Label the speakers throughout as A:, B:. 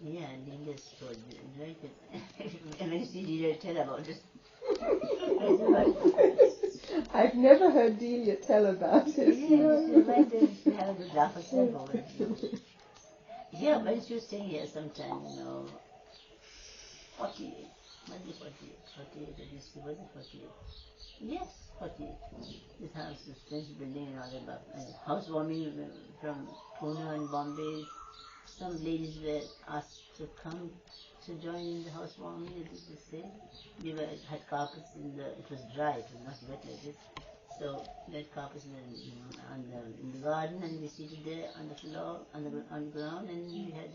A: Yeah, Delia story. Very good. And when you see Delia, tell about it.
B: I've never heard Delia tell about it.
A: Yeah, she might she have a good laugh herself over it. Yeah, when she was staying here sometime, 48. Might be 48. 48, at least. Was it 48? Yes, 48. This house is French building and all that. Housewarming from Pune and Bombay. Some ladies were asked to come to join in the housewarming, as they say. We had carpets it was dry, it was not wet like this. So we had carpets in the garden, and we seated there on the floor, on the ground, and we had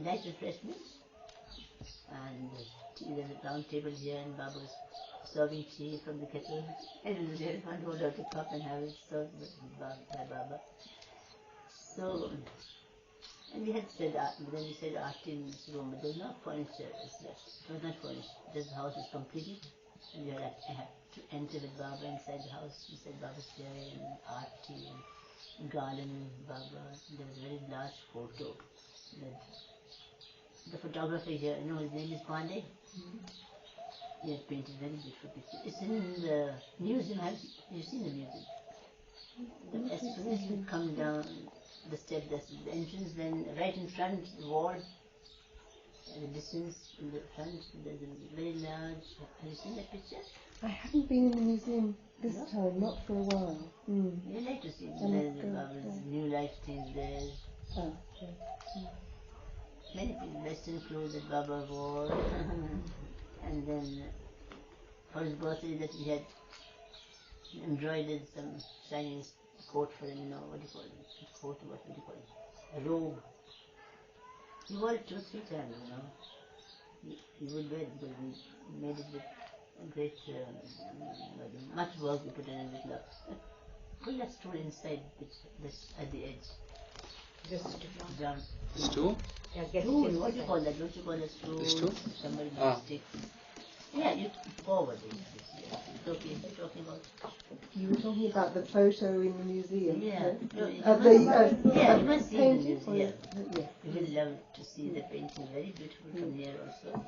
A: light refreshments. And there was a round table here, and Baba was serving tea from the kettle. And it was very fun to hold out the cup and have it served by Baba. So, and we had said, but then we said Aarti in this room, but there was no furniture left. It was not furnished. Just the house was completed, and we had to enter with Baba inside the house. We said Baba's there, and Aarti, and garden, Baba. There was a very large photo. The photographer here, his name is Pandey. He has painted very beautiful pictures. It's in the museum. Have you seen the museum? As soon as you come down the step, that's the entrance, then right in front, the wall, the distance in the front, there's a very large. Have you seen that picture?
B: I haven't been in the museum this time, not for a while.
A: You'd like to see Baba's new life things there.
B: Oh, okay.
A: Many Western clothes that Baba wore. And then for his birthday that we had embroidered some Chinese coat for him, what do you call it? Coat, what do you call it? A robe. He wore it 2-3 times, He would wear it because we made it with great, much work we put in it with love. Put that stool inside, this at the edge.
C: Just
A: down.
D: The stool?
C: Yeah, get
A: Stool,
C: it
A: what do you call that? Don't you call that stool?
D: The stool?
A: Somebody stick. Yeah, you forward it. Okay, you're talking about.
B: You were talking about the photo in the museum.
A: Yeah.
B: You
A: must see the museum.
B: Yeah.
A: You will love to see the painting. Very beautiful from here also.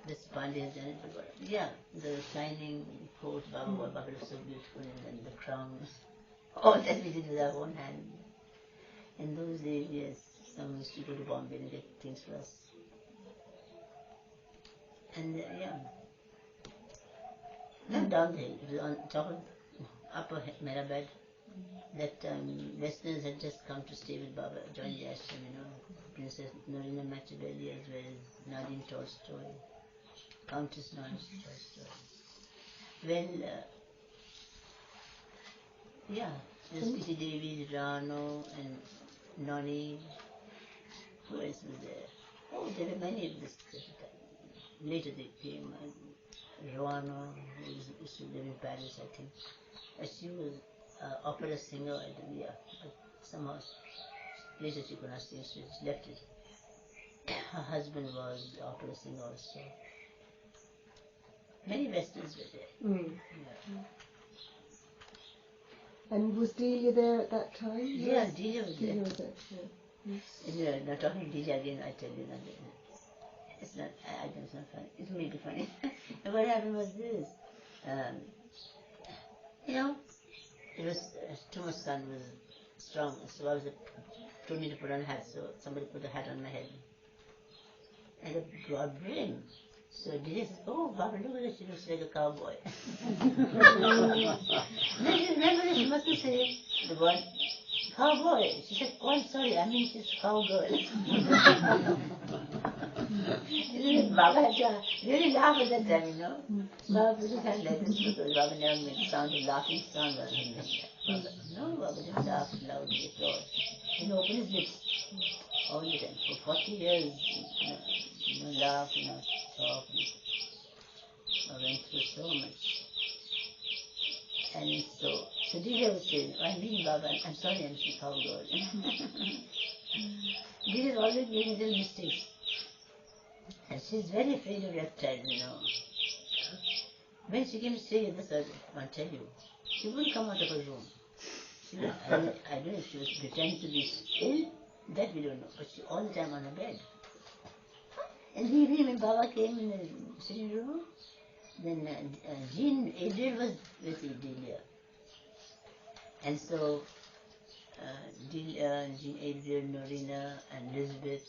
A: This Pandey has done it. Yeah, the shining coat, Baba was so beautiful, and then the crowns. All that we did with our own hand. In those days, yes, some used to go to Bombay and get things for us. And not down the hill, it was on top of upper Mehera bed. That Westerners had just come to stay with Baba, join the ashram, Princess Norina Machiavelli as well as Nadine Tolstoy, Countess Nadine Tolstoy. Well, there's Kitty Devi, Rano, and Noni. Who else was there? Oh, there were many of this. Later they came. Roano, who used to live in Paris, I think. She was an opera singer, I think, but somehow later she could not sing, so she left it. Her husband was an opera singer also. Many Westerns were there.
B: And was Delia there at that time?
A: Yeah, Delia was there.
B: Delia was there.
A: And now talking to Delia again, I tell you nothing. It's not, I know it's not funny. It may be funny. And what happened was this. It was too much sun was strong, so I told me to put on a hat, so somebody put a hat on my head. And a broad brim. So Delia says, oh, Baba, look at this, she looks like a cowboy. Then she remembered she must have said the word cowboy. She said, oh, I'm sorry, I mean she's cowgirl. Baba had to really laugh at that time, Baba put his hand like this because Baba never made a sound of laughing sound. No, Baba didn't laugh loudly at all. He didn't open his lips all the time. For 40 years, laugh, talk. I went through so much. And so Delia was saying, I mean, Baba, I'm sorry, I'm a cowgirl. Delia always made little mistakes. And she's very afraid of reptiles, When she came to stay in this, I'll tell you, she wouldn't come out of her room. I don't know if she was pretending to be ill, that we don't know, but she all the time on her bed. And the evening when Baba came in the sitting room, then Jean Adriel was with Delia. And so Jean Adriel, Norina and Elizabeth,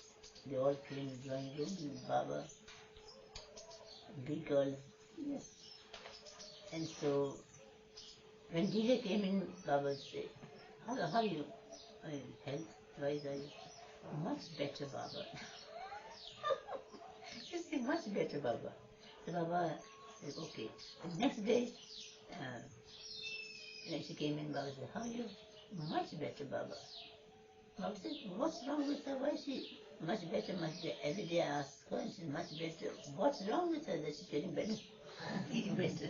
A: they all came in the drawing room with Baba. Big girls. Yes. And so when Delia came in, Baba said, how are you? Health-wise are you? Much better, Baba. She said, much better, Baba. So Baba said, okay. The next day, when she came in, Baba said, how are you? Much better, Baba. Baba said, what's wrong with her? Why is she much better, much better? Every day I ask her, and she's much better. What's wrong with her that she's getting better? Getting better.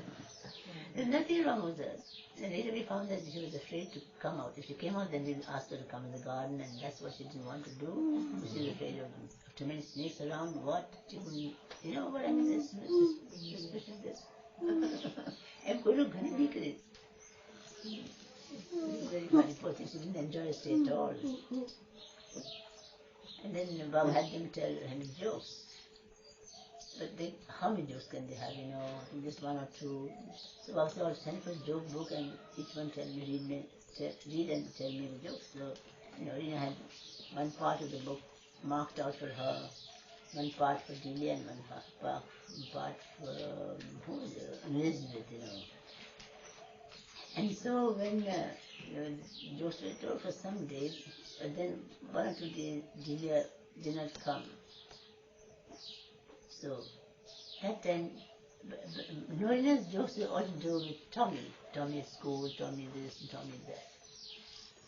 A: There's nothing wrong with her. And later we found that she was afraid to come out. If she came out, then we'd ask her to come in the garden, and that's what she didn't want to do. She was afraid of too many snakes around. What? She couldn't, you know what I mean? It's suspicious this. I'm going to be great. Very funny person. She didn't enjoy it at all. And then Baba had them tell him jokes. But how many jokes can they have, you know? Just one or two. So Baba said, I'll send for a joke book and each one read and tell me the jokes. So, you know, Rina had one part of the book marked out for her, one part for Delia and one part for Elizabeth, you know. And so when jokes were told for some days, but then one or 2 days Delia did not come. So that time, Norina's jokes were all to do with Tommy. Tommy at school, Tommy this and Tommy that.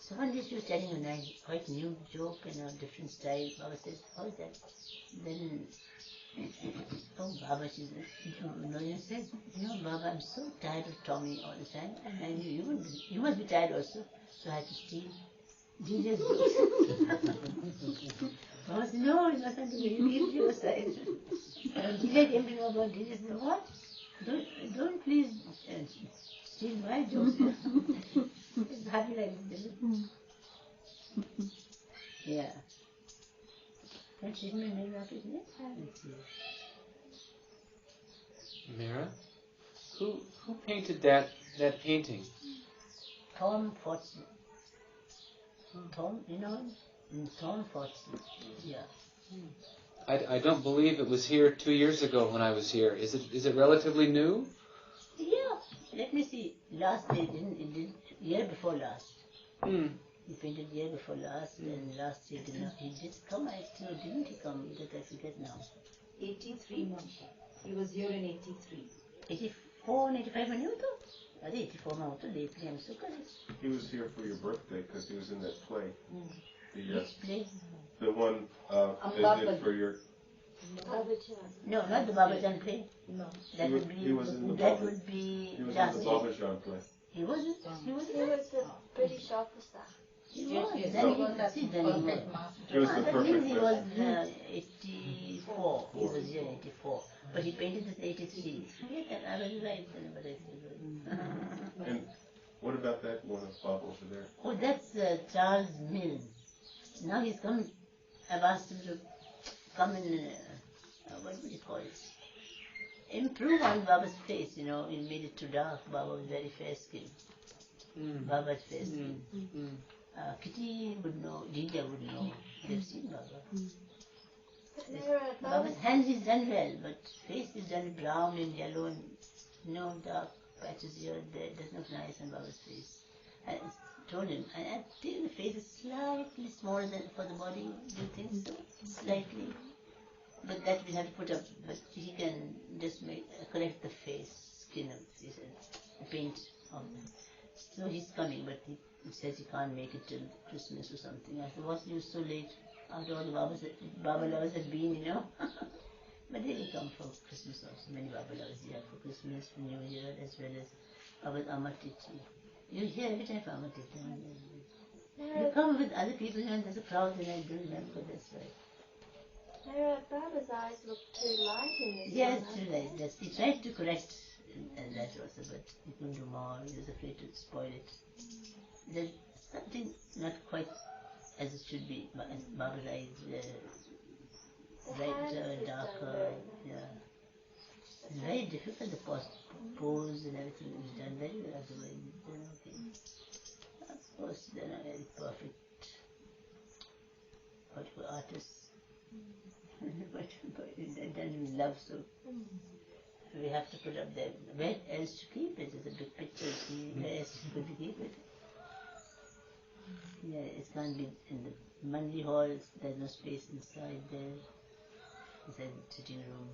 A: So one day she was telling a nice, quite new joke in a different style. Baba says, how is that? Then, oh Baba, Norina says, you know Baba, I'm so tired of Tommy all the time, and I knew you must be tired also. So I had to steal Delia's jokes. Baba said, no, it's nothing to do, you keep your side. Delia came to know about Delia said, what? Don't please steal my jokes. It's happy like this. Yeah. Can she name after his name?
C: Mehera? Who painted that painting?
A: Tom Fortson. Tom, you know him? Tom Fortson. Yeah.
C: I don't believe it was here 2 years ago when I was here. Is it relatively new?
A: Yeah. Let me see. Last day it did year before last. He painted year before last, and last year he did come. Didn't he come? That I forget now.
D: 83 months. He was here in 83.
A: 84 and 85 when you were? 84 months lately. I'm so correct.
E: He was here for your birthday because he was in that play.
A: Which play?
E: The one they did for your.
A: No, not the Babajan play.
D: No.
A: That would be
E: was in the
A: last year.
E: He was in the Babajan play.
A: He wasn't? He was
F: a British officer.
A: He was.
D: Yes,
A: Then
D: he was that perfect master.
E: He was the
A: that
E: perfect
A: means he was
E: master.
A: 84. He was here 84. But he painted this 83. Forget that. I was right. But I
E: And what about that one of Bob over there?
A: oh, that's Charles Mills. Now he's come. I've asked him to come and what would you call it? Improve on Baba's face, you know. He made it too dark. Baba was very fair skinned. Baba's fair skin. Kitty would know, Delia would know. They've seen Baba. Baba's hands is done well, but face is done brown and yellow and no dark patches here and there. It doesn't look nice on Baba's face. I told him, I think the face is slightly smaller than for the body. Do you think so? Slightly. But that we have to put up, but he can just correct the face, skin of the face and paint on them. So he's coming, but he says he can't make it till Christmas or something. I said, what's you so late? After all the Baba lovers have been, you know. But they will come for Christmas also. Many Baba lovers here for Christmas, for New Year, as well as Baba's Amar Tithi. You hear every time for Amar Tithi. You come with other people and there's a crowd and I don't remember, that's right.
F: Baba's eyes look too light in this
A: Yes,
F: one.
A: too light. He tried to correct that also, but he couldn't do more. He was afraid to spoil it. There's something not quite as it should be. Baba's eyes, brighter, darker. difficult, the pose and everything is done very well, otherwise it's done okay. Of course, they're not very perfect, but for artists, but done with love, so we have to put up there. Where else to keep it? It's a big picture, see, where else to keep it? Yeah, it can't be in the Mandi halls, there's no space inside there. It's a sitting room.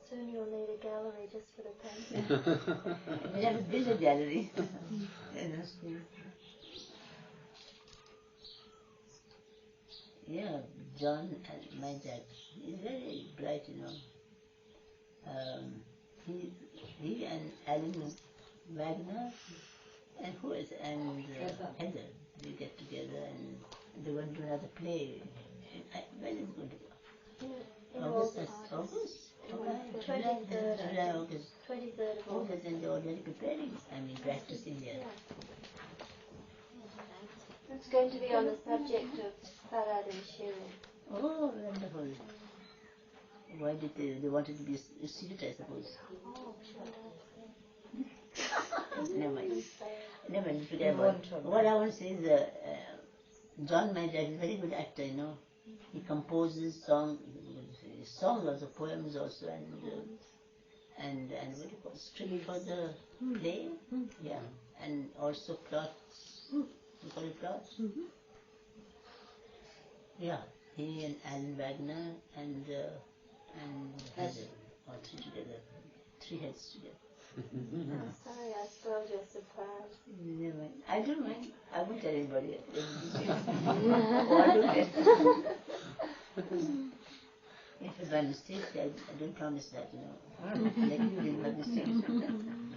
F: Soon you'll need a gallery just for the painting.
A: We have to build a gallery. No space. Yeah, John, my dad, he's very bright, you know. He and Alan Wagner, and who is, and Heather, they get together and they're going to do another play. When is it going to be?
F: In
A: August.
F: August.
A: July, August.
F: 23rd of
A: August, and they're already preparing, practicing here.
F: Yeah. It's going to be on the subject of Farad and Shirin.
A: Oh, wonderful. Why did they wanted to be a secret, I suppose.
F: Oh,
A: Never mind. Forget about it. What I want to say is, John, my dad, is a very good actor, you know. He composes songs also, poems also, and what do you call it, script for the play? Yeah, and also plots. You call it plots? Yeah, he and Alan Wagner and Heather, all three together, three heads together.
F: I'm sorry I spoiled your surprise.
A: Never mind. I don't mind. I won't tell anybody. If it's by mistake, I don't promise that, you know. Like you did by mistake.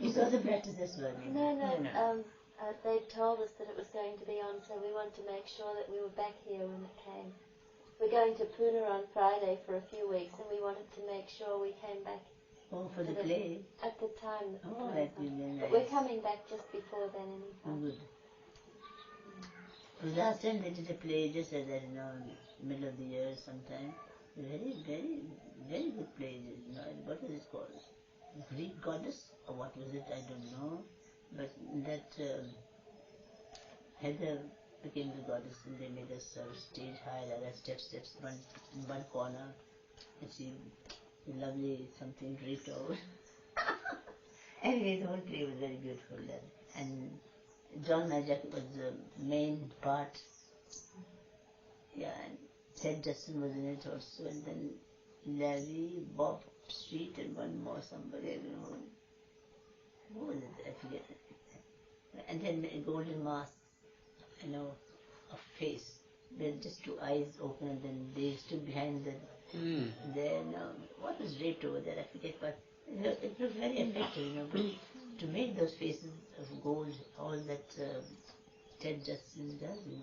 A: You saw the practice as well.
F: No. They told us that it was going to be on, so we wanted to make sure that we were back here when it came. We're going to Pune on Friday for a few weeks, and we wanted to make sure we came back.
A: Oh, for the play?
F: At the time that the
A: Oh,
F: play
A: that'd be
F: was on.
A: very nice.
F: But we're coming back just before then anyhow.
A: Good. Because last time they did a play just as that, you know, middle of the year sometime. Very, very, very good play. You know, what was it called? Greek goddess? Or what was it? I don't know. But that Heather became the goddess, and they made us stage high, there are steps, one corner. And she, lovely something draped over. Anyway, the whole play was very beautiful. And John Majak was the main part. Yeah, and Ted Justin was in it also, and then Larry, Bob Street, and one more somebody, I don't know. Who was it? I forget. And then a golden mask, you know, a face. With just two eyes open, and then they stood behind the. Then what was draped over there? I forget, but it looked very effective, you know. But to make those faces of gold, all that Ted Justin does, you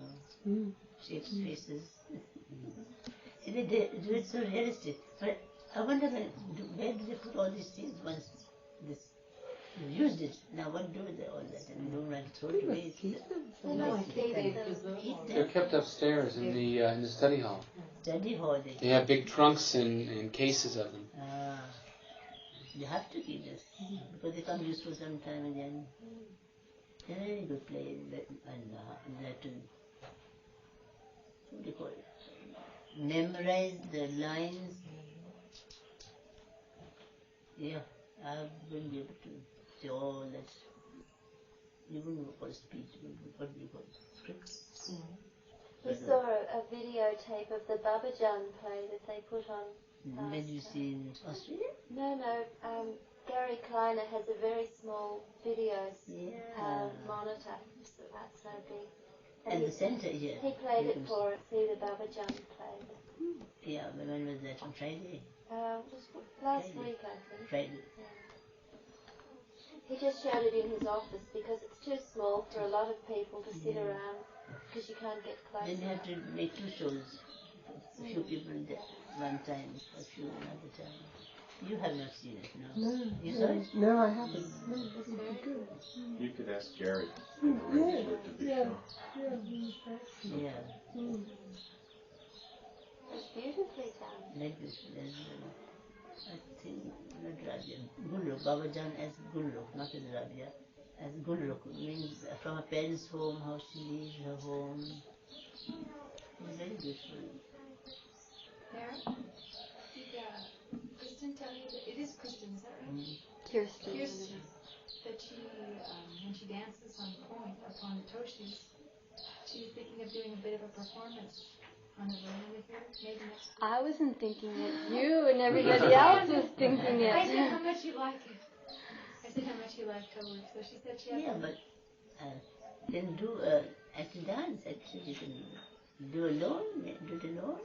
A: know, shapes faces. And they do it so realistic. But I wonder where do they put all these things once this you used it? Now what do with all that? And don't want to throw it away.
C: They're kept upstairs in the study hall.
A: Study hall.
C: They have big trunks and cases of them.
A: You have to keep this because they come useful sometime again. They're very good play, and that to what do you call it? Memorize the lines. Yeah, I wouldn't be able to say all that. You wouldn't call it speech. What do you call it? Script.
F: We saw a videotape of the Babajan play that they put on.
A: Where do you see in Australia?
F: No. Gary Kleiner has a very small video monitor. That's no big.
A: And the centre here.
F: He played it for us, see the Babajan play.
A: Yeah, but when was that? On Friday?
F: Last week, I think.
A: Friday.
F: Yeah. He just showed it in his office because it's too small for a lot of people to sit around because you can't get close.
A: Then you have to make two shows. A few people one time, a few another time. You have not seen it, no? You saw it?
B: No, I haven't. No, it wasn't very good.
E: You could ask Jerry and arrange for it to be shown.
A: Yeah.
F: It's beautifully done.
A: Like this. I think not Rabia. Gulruk. Babajan as Gulruk, not as Rabia. As Gulruk means from a parent's home, how she leaves her home. It's very beautiful.
G: Mehera, did Kristen tell you that it is Kristen, is that right?
B: Kirsten.
G: Kirsten, that she, when she dances on point upon the Toshis, she's thinking of doing a bit of a performance on the veranda here, maybe next week.
B: I wasn't thinking it. You and everybody else was thinking
G: I said
B: it.
G: how much you like it. I said how much you like her work, so she said she had
A: Yeah, but can do act dance. Actually, you can do alone. Do it alone.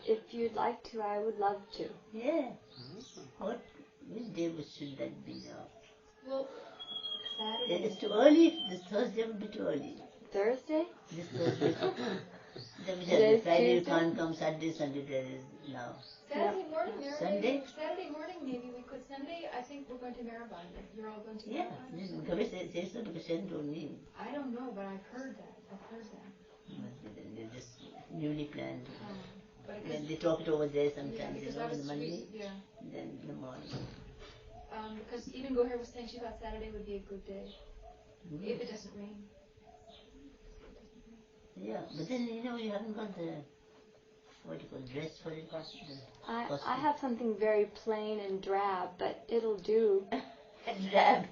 B: If you'd like to, I would love to.
A: Yeah. Which day should that be now?
G: Well, Saturday.
A: It's too early. This Thursday would be too early.
B: Thursday?
A: This Thursday.
B: Today's
A: Friday you
B: Tuesday?
A: can't come. Saturday, Sunday there is now.
G: Saturday morning, Mehera,
A: Sunday?
G: Saturday morning, maybe we could. Sunday, I think we're going to Mehera. You're all going to
A: Yeah.
G: Mehera?
A: Kabir says so because Shen told me.
G: I don't know, but I've heard that.
A: They're just newly planned.
G: But
A: When they talk it over there sometimes,
G: because
A: in the Monday,
G: yeah.
A: then in the morning.
G: Because even Goher was saying she thought Saturday would be a good day if it doesn't rain.
A: Yeah, but then you haven't got the dress for it.
B: I have something very plain and drab, but it'll do.
A: Drab.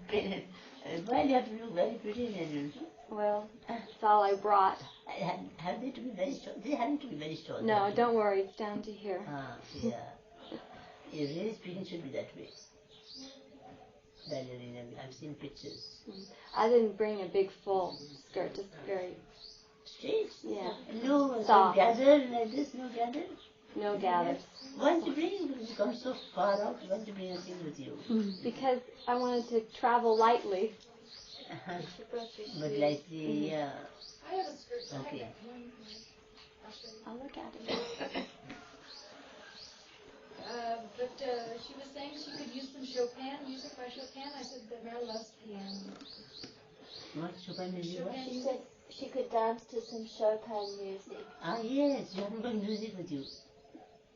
A: Well, you have to look very pretty then.
B: Well, that's all I brought.
A: Have they to be very short? They haven't to be very short.
B: No, don't worry, it's down to here.
A: Yeah. Really speaking should be that way. Ballerina, I've seen pictures.
B: I didn't bring a big full skirt, just very
A: Straight?
B: Yeah.
A: No
B: Soft.
A: gather like this, no gather?
B: no gathers.
A: Why don't you bring, because you come so far out, why don't you bring a thing with you?
B: Because I wanted to travel lightly.
A: But like the,
G: I have a skirt.
A: okay.
G: I'll show you.
B: I'll look at it.
G: But she was saying she could use some Chopin, music by Chopin. I said that Mehera loves piano.
A: What, Chopin music? What?
F: She said she could dance to some Chopin music.
A: Ah, yes, you haven't got music with you.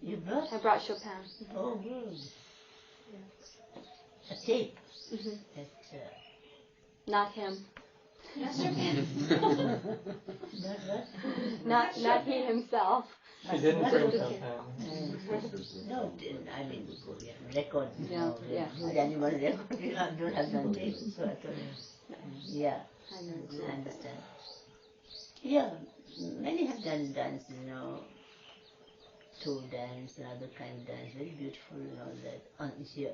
A: You brought?
B: I brought Chopin.
A: Oh, good. A tape.
B: Mm-hmm.
A: That,
B: Not him.
G: Not Chopin.
A: not what?
B: Not he himself.
H: She didn't bring
B: Just-
H: Chopin.
A: No, I mean, record.
B: Yeah, yeah.
A: Do the animal record. We don't have done tape, so I thought, yeah,
B: I know.
A: I understand. Yeah, many have done dance, toe dance and other kind of dance, very beautiful and all that. On here,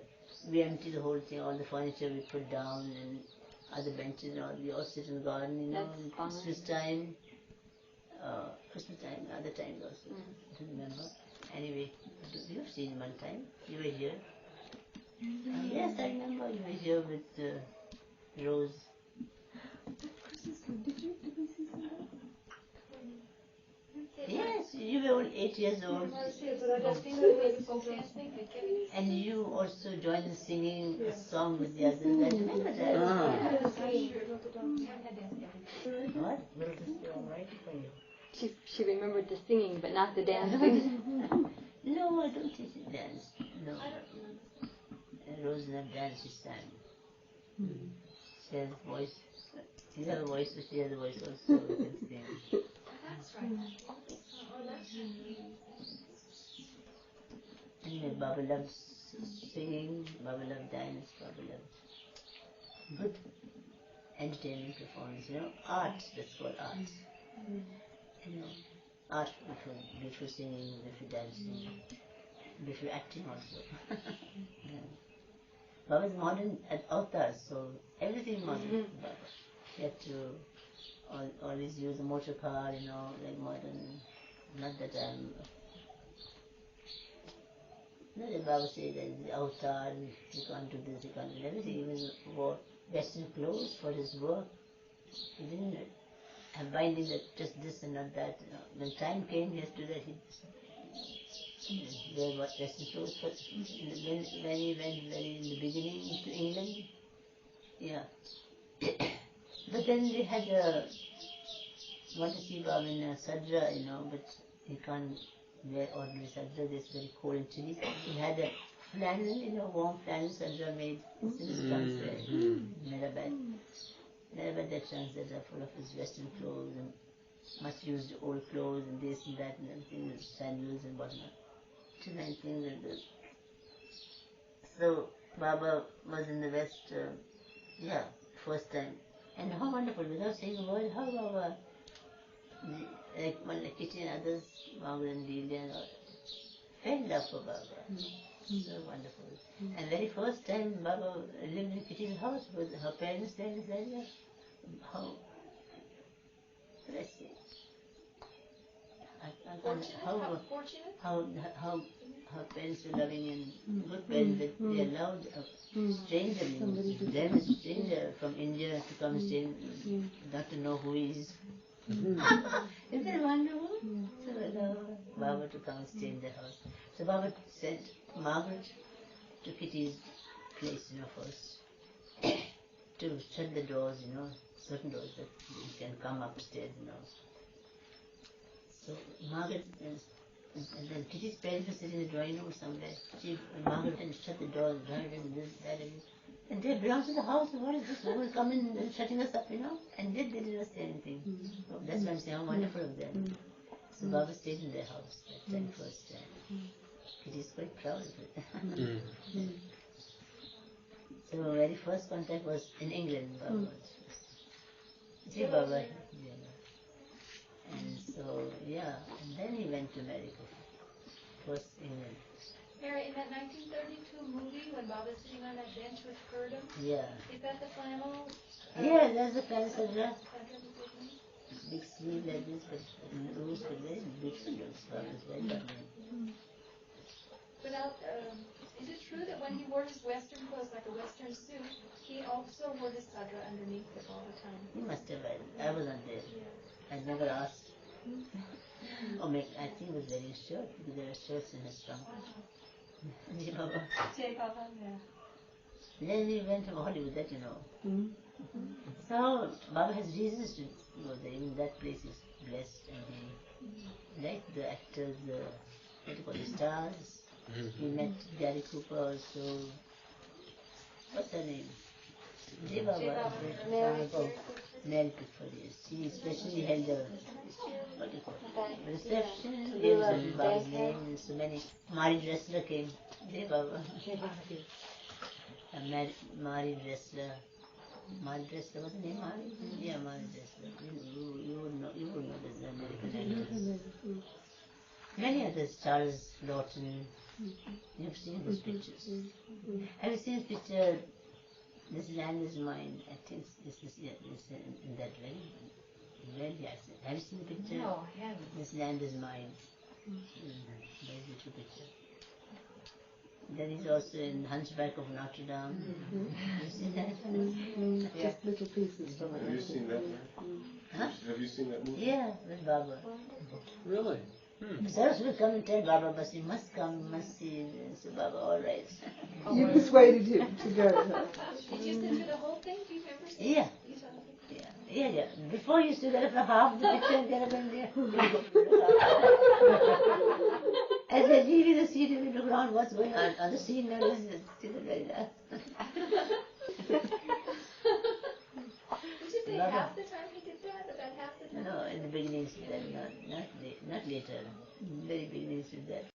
A: we empty the whole thing, all the furniture we put down and other benches and all. We all sit in the garden,
B: That's
A: in
B: fun.
A: Christmas time, other times also. I don't remember. Anyway, you've seen one time. You were here. Yes, I remember you were here with Rose. Yes, you were only 8 years old. And you also joined in singing a song with the others. I remember that. What?
H: Will this be alright for you?
B: She remembered the singing, but not the dancing.
A: No, I don't think she danced. No. Rose never danced, she sang. She has a voice. You have a voice, so she has a voice also. You can sing.
G: That's right.
A: Anyway, Baba loves singing, Baba loves dance, Baba loves good entertainment performance, art, that's called art. Art, beautiful singing, beautiful dancing, beautiful acting also. Baba's modern at avatar, so everything modern. Baba. You have to always use a motor car, like modern. Not that not that Baba says that the avatar, you can't do this, you can't do everything. He even wore Western clothes for his work. He didn't have binding that just this and not that. When time came, he has to do that. He wear Western clothes for when he went very in the beginning to England. Yeah. But then they had want to see Baba in Sadra, but he can't wear ordinary Sadra. It's very cold in Chile. He had a flannel, warm flannel Sandra made since trunks there. Mehera bag. Mehera bag that trunks that are full of his western clothes and much used old clothes and this and that and everything, sandals and whatnot. To 19 and this. So Baba was in the West, first time. And how wonderful, without saying a word, how Baba, like Kitty and others, Margaret and Delia, fell in love for Baba. So wonderful. And very first time Baba lived in Kitty's house with her parents there in this area. How, let's see. How her parents were loving and good parents that they allowed a stranger, them a stranger from India to come stay, not to know who he is. Isn't that wonderful? So allow Baba to come and stay in their house. So Baba sent Margaret to Kitty's place, first, to shut the doors, certain doors that you can come upstairs, So Margaret, and then Kitty's parents were sitting in the drawing room somewhere. Margaret and shut the door and drive and this, that, and they belong to the house. What is this woman coming and shutting us up, And they didn't say anything. So that's why I'm saying how wonderful of them. So Baba stayed in their house that time, first time. Kitty's quite proud of it. So very first contact was in England, Baba was. See Baba. And so, and then he went to America, first England.
G: Mary, in that 1932 movie when Baba's sitting on that bench with Purdom, is that the flannel?
A: Yeah, that's the flannel Sandra. Big sleeve like this, but loose, but very beautiful looks. Baba's very lovely.
G: But now, is it true that when he wore his Western clothes, like a Western suit, he also wore his sadra underneath it all the time?
A: He must have. I wasn't there. I never asked. I think he was wearing a shirt because there are shirts in his trunk. Jai Baba.
B: Jai Baba,
A: Then he went to Hollywood, that you know. So Baba has reasons to go there. Even that place is blessed, and he liked the actors, the stars. He met Gary Cooper also. What's her name? Jai Baba. Mary Pickford, yes. She especially held a reception, gave Baba's name, and so many. Mari Dressler came. Jai Baba. Mari Dressler. Mari Dressler, was the name Mari? Yeah, Mari Dressler. You would know the American actors. Many others, Charles Lawton. You've seen these pictures. Have you seen this picture? This land is mine. I think this is in that very accent. Have you seen the picture?
D: No, I haven't.
A: This land is mine. Very beautiful picture. Then he's also in Hunchback of Notre Dame. You seen that?
H: Just little pieces from it.
E: Have you seen that, Mary?
A: Huh?
E: Have you seen that movie?
A: Yeah, with Baba.
C: Really?
A: Sarus will come and tell Baba, but he must come, must see. So Baba, all right.
H: You persuaded him to go.
G: Did you sit through the whole thing? Do you remember seeing
A: Yeah. Yeah. Before you used to get up for half the picture and get up and there. As they're leaving the scene, we look around what's going on the scene. Now this is still the very last.
G: Did you say half the time he did that? About half the time?
A: No, in the beginning, not later. In the very beginning, he did that.